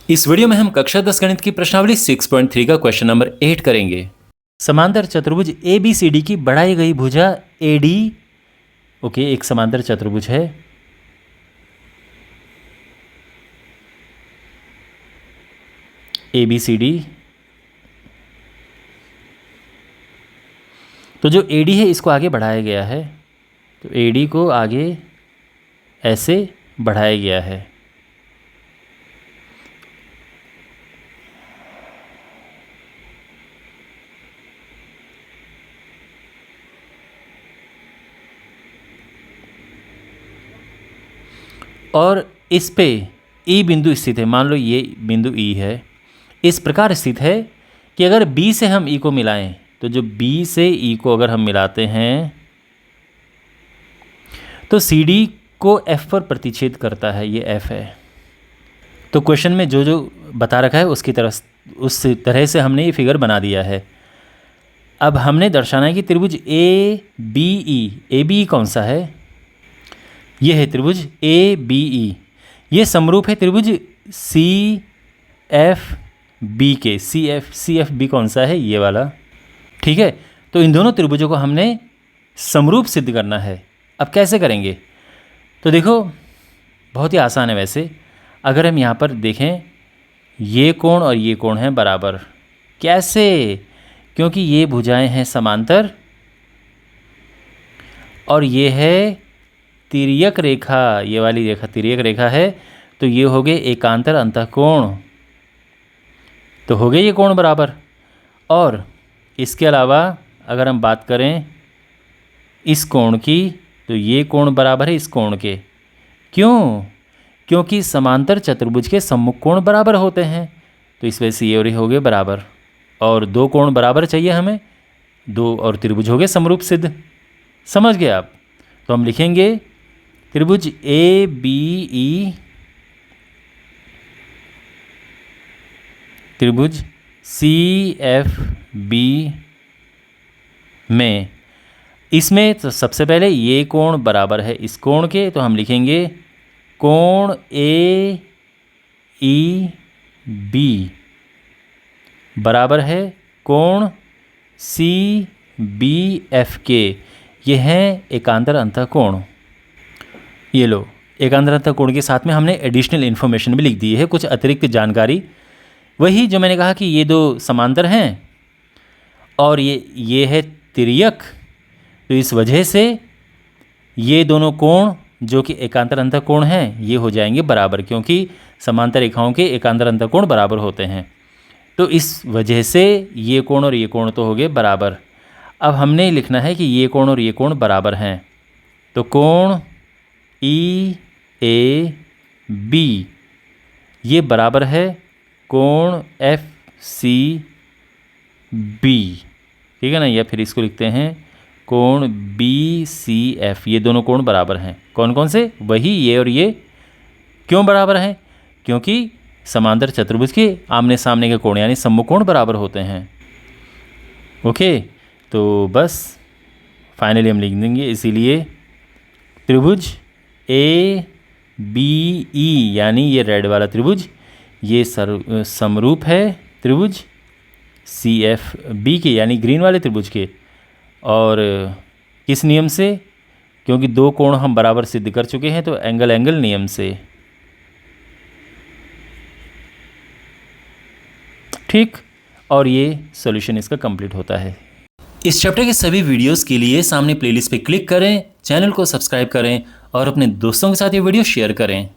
इस वीडियो में हम कक्षा 10 गणित की प्रश्नावली 6.3 का क्वेश्चन नंबर 8 करेंगे। समांतर चतुर्भुज ABCD की बढ़ाई गई भुजा AD, ओके, एक समांतर चतुर्भुज है। ABCD, तो जो AD है इसको आगे बढ़ाया गया है, तो AD को आगे ऐसे बढ़ाया गया है। और इस पे E बिंदु स्थित है। मान लो ये बिंदु E है, इस प्रकार स्थित है कि अगर B से हम E को मिलाएं, तो जो B से E को अगर हम मिलाते हैं तो CD को F पर प्रतिच्छेद करता है। ये F है। तो क्वेश्चन में जो जो बता रखा है उसकी तरह उस तरह से हमने ये फिगर बना दिया है। अब हमने दर्शाना है कि त्रिभुज ABE कौन सा है? ये है त्रिभुज ABE। ये समरूप है त्रिभुज CFB के। CFB कौन सा है? ये वाला। ठीक है, तो इन दोनों त्रिभुजों को हमने समरूप सिद्ध करना है। अब कैसे करेंगे? तो देखो, बहुत ही आसान है वैसे। अगर हम यहाँ पर देखें, ये कोण और ये कोण हैं बराबर। कैसे? क्योंकि ये भुजाएं हैं समांतर और ये है तिर्यक रेखा। ये वाली रेखा तिर्यक रेखा है, तो ये हो गए एकांतर अंतःकोण, तो हो गए ये कोण बराबर। और इसके अलावा अगर हम बात करें इस कोण की, तो ये कोण बराबर है इस कोण के। क्यों? क्योंकि समांतर चतुर्भुज के सम्मुख कोण बराबर होते हैं, तो इस वजह से ये और ये हो गए बराबर। और दो कोण बराबर चाहिए हमें, दो और त्रिभुज हो गए समरूप सिद्ध। समझ गए आप? तो हम लिखेंगे त्रिभुज ABE, त्रिभुज CFB में, इसमें तो सबसे पहले ये कोण बराबर है इस कोण के, तो हम लिखेंगे कोण AEB बराबर है कोण CBF के। ये हैं एकांतर अंतःकोण। ये लो, एकांतर अंतःकोण के साथ में हमने एडिशनल इन्फॉर्मेशन भी लिख दी है, कुछ अतिरिक्त जानकारी। वही जो मैंने कहा कि ये दो समांतर हैं और ये है तिर्यक, तो इस वजह से ये दोनों कोण जो कि एकांतर अंतःकोण हैं ये हो जाएंगे बराबर, क्योंकि समांतर रेखाओं के एकांतर अंतःकोण बराबर होते हैं। तो इस वजह से ये कोण और ये कोण तो हो गए बराबर। अब हमने लिखना है कि ये कोण और ये कोण बराबर हैं, तो कोण EAB ये बराबर है कोण FCB, ठीक है ना? या फिर इसको लिखते हैं कोण BCF। ये दोनों कोण बराबर हैं। कौन कौन से? वही ये और ये। क्यों बराबर हैं? क्योंकि समांतर चतुर्भुज के आमने सामने के कोण यानी सम्मुख कोण बराबर होते हैं। ओके, तो बस फाइनली हम लिख देंगे इसीलिए त्रिभुज ABE यानी ये रेड वाला त्रिभुज ये समरूप है त्रिभुज CFB के यानी ग्रीन वाले त्रिभुज के। और किस नियम से? क्योंकि दो कोण हम बराबर सिद्ध कर चुके हैं, तो एंगल नियम से। ठीक, और ये सॉल्यूशन इसका कंप्लीट होता है। इस चैप्टर के सभी वीडियोस के लिए सामने प्लेलिस्ट पे क्लिक करें, चैनल को सब्सक्राइब करें और अपने दोस्तों के साथ ये वीडियो शेयर करें।